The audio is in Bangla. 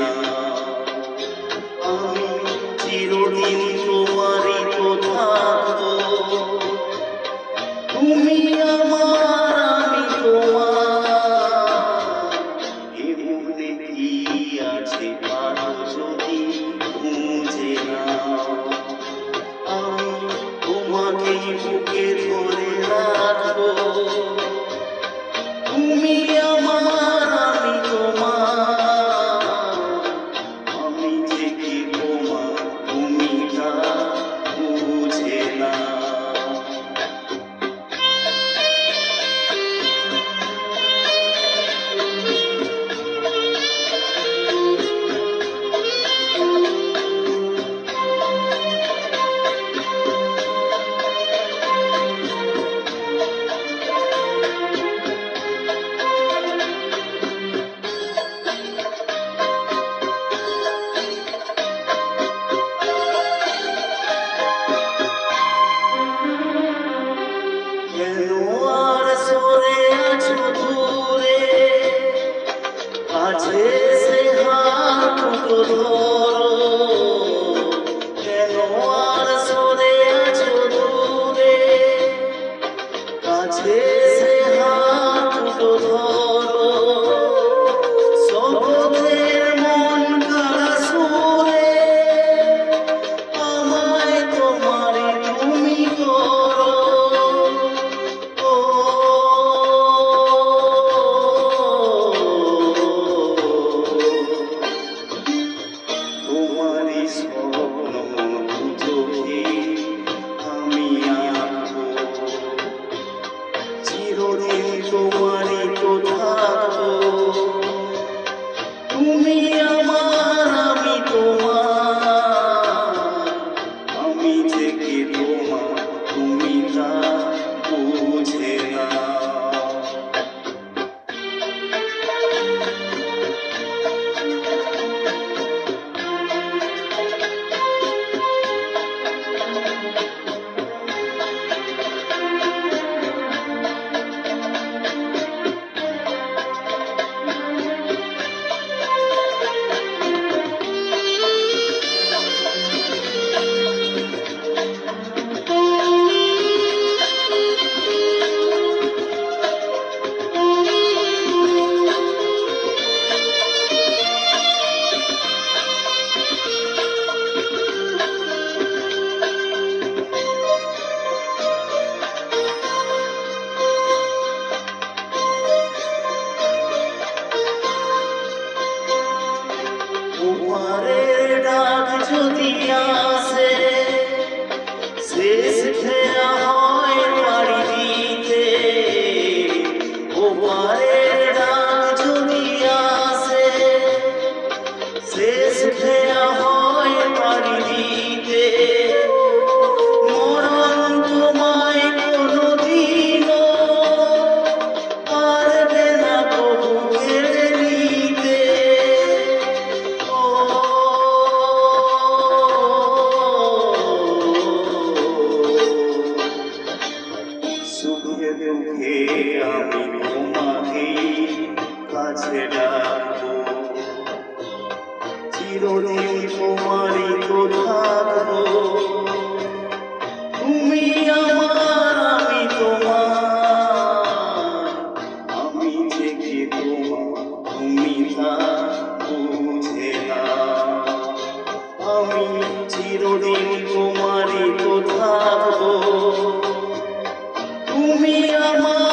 না। আমি চিরদিন তোমারই তো থাকবো, তুমি আমার আমি তোমার। এ মনে কি আছে পারো যদি বুঝে না। আমি তোমাকে বুকে ধরে রাখবো, তুমি আমার আমি তোমার। আমি যে কি তোমার তুমি তা বুঝে না। কেন আর সরে আছো দূরে, কাছে এসে হাত দুটো ধরো। কেন আর সরে আছো দূরে, কাছে এসে হাত দুটো ধরো। শপথের মন কাড়া সুরে আমায় তোমারই তুমি করো। তোমারই স্বপ্ন চোখে আমি আঁকবো, চিরদিন তোমারই তো থাকবো। তুমি আমার আমি তোমার। আমি যে কি তোমার তুমি তা বুঝে না। ওপারের ডাক যদি আসে, শেষ খেয়া হয় পাড়ি দিতে। ওপারের ডাক যদি আসে, শেষ খেয়া হয় পাড়ি দিতে। মরণ তোমায় কোনোদিনও পারবে না কবু কেড়ে নিতে। সুখে দুঃখে আমি তোমাকেই কাছে ডাকবো, চিরদিন তোমারই তো থাকবো। তুমি আমার আমি তোমার। আমি যে কি তোমার তুমি তা বুঝে না। আমি চিরদিন তোমারই তো থাকবো, তুমি আমার।